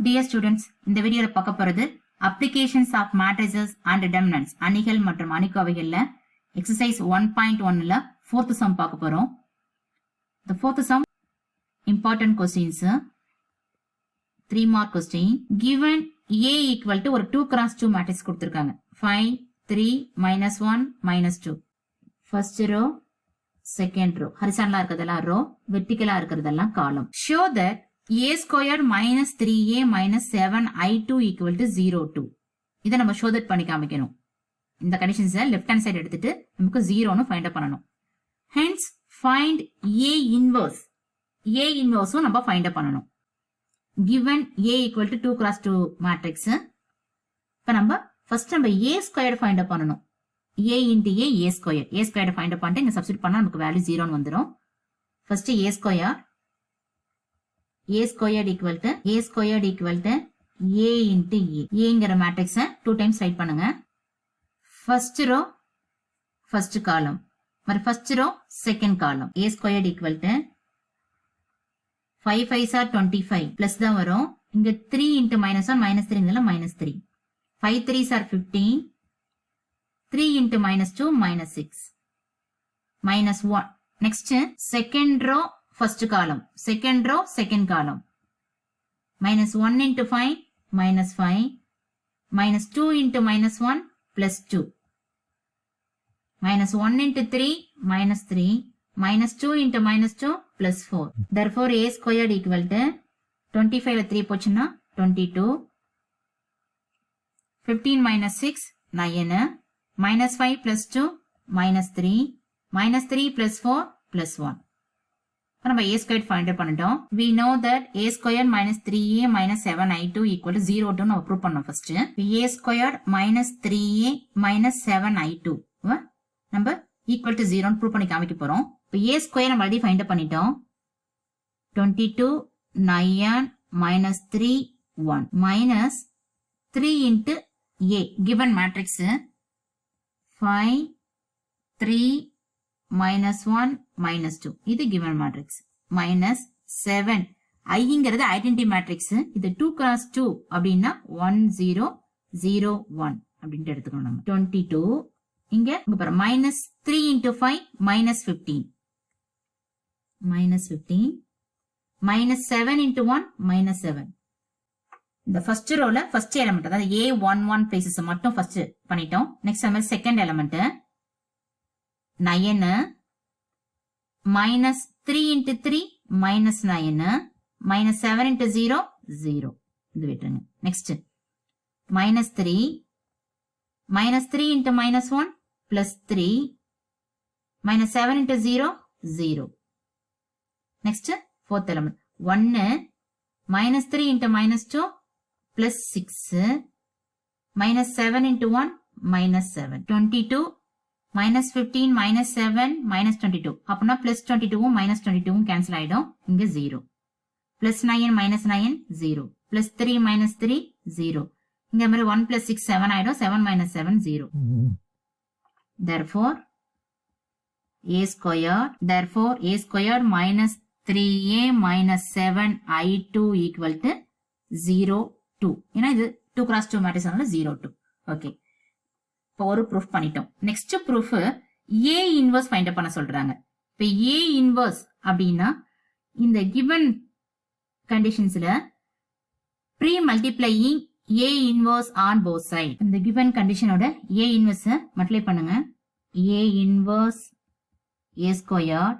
Dear students, இந்த வீடியோல பார்க்க போறது applications of matrices and determinants அணிகள் மற்றும் அணிக்கோவைகள்ல exercise 1.1ல fourth sum பார்க்க போறோம். The fourth sum important questions. 3 mark question. Given A equal to ஒரு 2x2 matrix கொடுத்திருக்காங்க. 5, 3, -1, -2. First row, second row. horizontal இருக்கிறதெல்லாம் row, vertical இருக்கிறதெல்லாம் column. Show that a squared minus 3a minus 7i2 equal to 0, 2. இதை நம்ம show that பண்ணி காமிக்கணும். இந்த conditions left hand side எடுத்துட்டு நமக்கு 0னு find பண்ணணும். Hence, find a inverse. a inverse நம்ம find பண்ணணும். Given a equal to 2x2 matrix. இப்ப நம்ம first நம்ம a squared find பண்ணணும். a into a squared. a squared find பண்ணிட்டு இங்க substitute பண்ணா நமக்கு value 0னு வந்துரும். First a squared equal to a into a. aங்கிற matrix 2 times write பண்ணுங்க. First row, first column. First row, second column. a squared equal to 5 5s are 25 plus தான் வரும். இங்க 3 into -1 -3 இங்கல -3. 5 3s are 15. 3 into -2 -6. -1. Next, second row, first column. Second row, second column. -1 into 5, -5. -2 into -1, +2. -1 into 3, -3. -2 into -2, +4. Therefore, a squared equal to 25 3 போச்சுன்னா 22. 15 minus 6, 9. -5 +2, -3. -3 +4, +1. நம்ம a squared find பண்ணிட்டோம். We know that a squared minus 3a minus 7i2 equal to 0 ன்னு நம்ம prove பண்ணோம் first. a squared minus 3a minus 7i2 நம்ம equal to 0 ன்னு prove பண்ணி காமிக்க போறோம். இப்போ a squared நம்ம already find பண்ணிட்டோம். 22 9 minus 3 1 minus 3 into a given matrix 5 3 -1 -2 இது given matrix minus 7 iங்கிறது identity matrix இது 2x2 அப்படின்னா 1 0 0 1 அப்படின்ட்டு எடுத்துக்கணும் நம்ம 22 இங்க பாரு minus 3 into 5 minus 15 minus 7 into 1 minus 7 இந்த first rowல first element அதாவது a11 places மட்டும் first பண்ணிட்டோம். next நம்ம second element 9 minus 3 into 3 minus 9 minus 7 into 0 0 இது விட்டுருங்க. next minus 3 into minus 1 plus 3 minus 7 into 0 0. next fourth element 1 minus 3 into minus 2 plus 6 minus 7 into 1 minus 7 22 minus 15 minus 7 minus 22 அப்பனா plus 22 minus 22 cancel ஆயிடும். இங்க 0 plus 9 minus 9 0 plus 3 minus 3 0 இங்க மாதிரி 1 plus 6 7 ஆயிடும். 7 minus 7 0. therefore a squared minus 3a minus 7i2 equal to 0 2 ஏன்னா இது 2x2 matrix அதனால 0 2. Okay இப்போ ஒரு ப்ரூஃப் பண்ணிட்டோம். Next proof a inverse find பண்ண சொல்றாங்க. இப்போ a இன்வர்ஸ் அப்படின்னா இந்த கிவன் கண்டிஷன்ஸ்ல pre multiplying a inverse on both side. இந்த கிவன் கண்டிஷனோட a இன்வர்ஸ் மல்டிப்ளை பண்ணுங்க. a inverse a squared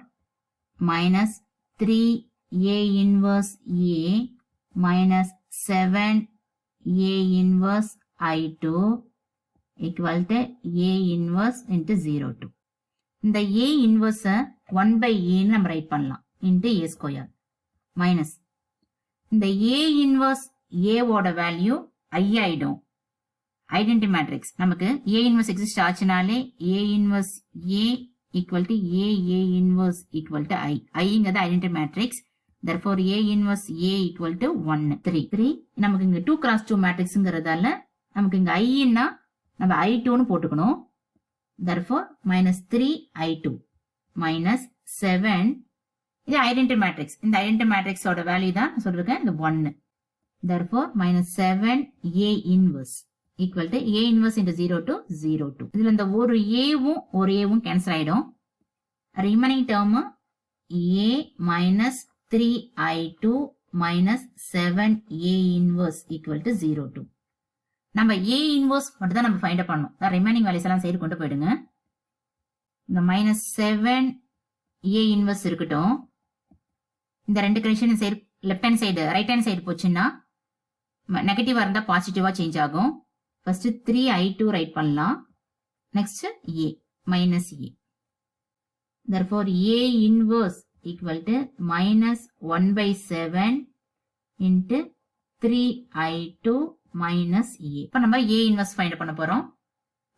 minus 3 a inverse a minus 7 a inverse i2 equal to a inverse into 0 2. இந்த a inverse 1 by a நம்ம right பண்ணலாம் into a square minus இந்த a inverse a ஓட value i ஆயிடும். Identity matrix நமக்கு a inverse exist ஆச்சுனாலே a inverse a equal to a inverse equal to i. iங்கிறது identity matrix. therefore a inverse a equal to 1 3 நமக்கு இங்க 2x2 மேட்ரிக்ஸ்ங்கிறதால நமக்கு இங்க i ன்னா நம்ம i2 னு போட்டுக்கணும். therefore minus 3 i2 minus 7 இது ஐடென்டி மேட்ரிக்ஸ். இந்த ஐடென்டி மேட்ரிக்ஸோட வேல்யூ தான் சொல்லிருக்கேன் இந்த 1. therefore minus 7 A inverse equal to A inverse into 0 to 0 2. இதுல இந்த ஒரு Aவும் cancel ஆயிடும். remaining term A minus 3I2 minus 7A inverse equal to 0 2. நம்ம A inverse மட்டும் தான் நம்ம find பண்ணணும். remaining values எல்லாம் சைடு கொண்டு போயிடுங்க. இந்த minus 7 A inverse இருக்கட்டும். இந்த ரெண்டு condition side left hand side right hand side போச்சுன்னா நெகட்டிவா இருந்தா பாசிட்டிவா சேஞ்ச் ஆகும். ஃபர்ஸ்ட் 3I2 ரைட் பண்ணலாம். Next A minus A. therefore A inverse equal to minus 1 by 7 into 3I2 minus A. இப்ப நம்ம A inverse find பண்ண போறோம்.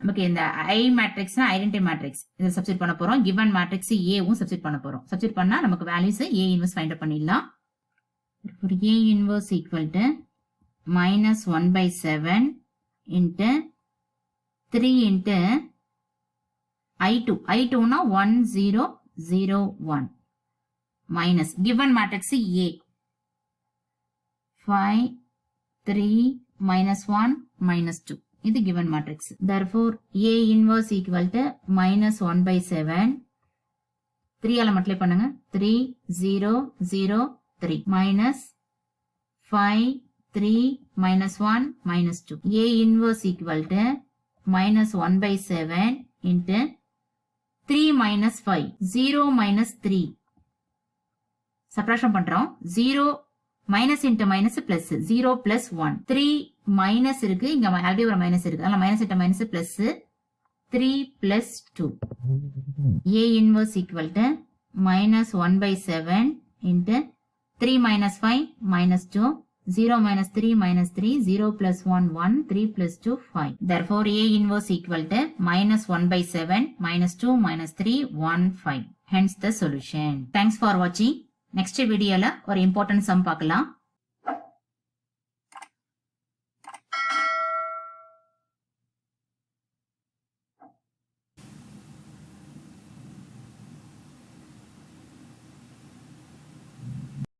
நமக்கு இந்த I matrixனா ஐடென்டிட்டி மேட்ரிக்ஸ் இதை சப்ஸ்டிட் பண்ண போறோம். given matrix Aவும் சப்ஸ்டிட் பண்ண போறோம். சப்ஸ்டிட் பண்ணா நமக்கு வேல்யூஸ் A inverse find பண்ணிடலாம். therefore A inverse equal to minus 1 by 7 into 3 into I2. I2 na 1 0 0 1 minus given matrix A 5 3 minus 1 minus 2. இது given matrix. therefore A inverse equal to minus 1 by 7. 3 ஆல multiply பண்ணுங்க. 3 0 0 3 minus 5 3 minus 1 minus 2. A inverse equal to minus 1 by 7 into 3 minus 5. 0 minus 3. subtraction பண்றோம். 0 minus into minus plus 0 plus 1. 3 minus இருக்கு. இங்க already ஒரு minus இருக்கு. அதனால minus into minus plus 3 plus 2. A inverse equal to minus 1 by 7 into 3 minus 5 minus 2. 0 minus 3 minus 3. 0 plus 1 1. 3 plus 2 5. therefore A inverse equal to minus 1 by 7 minus 2 minus 3 1 5. hence the solution. thanks for watching. next videoல ஒரு important sum பார்க்கலாம்.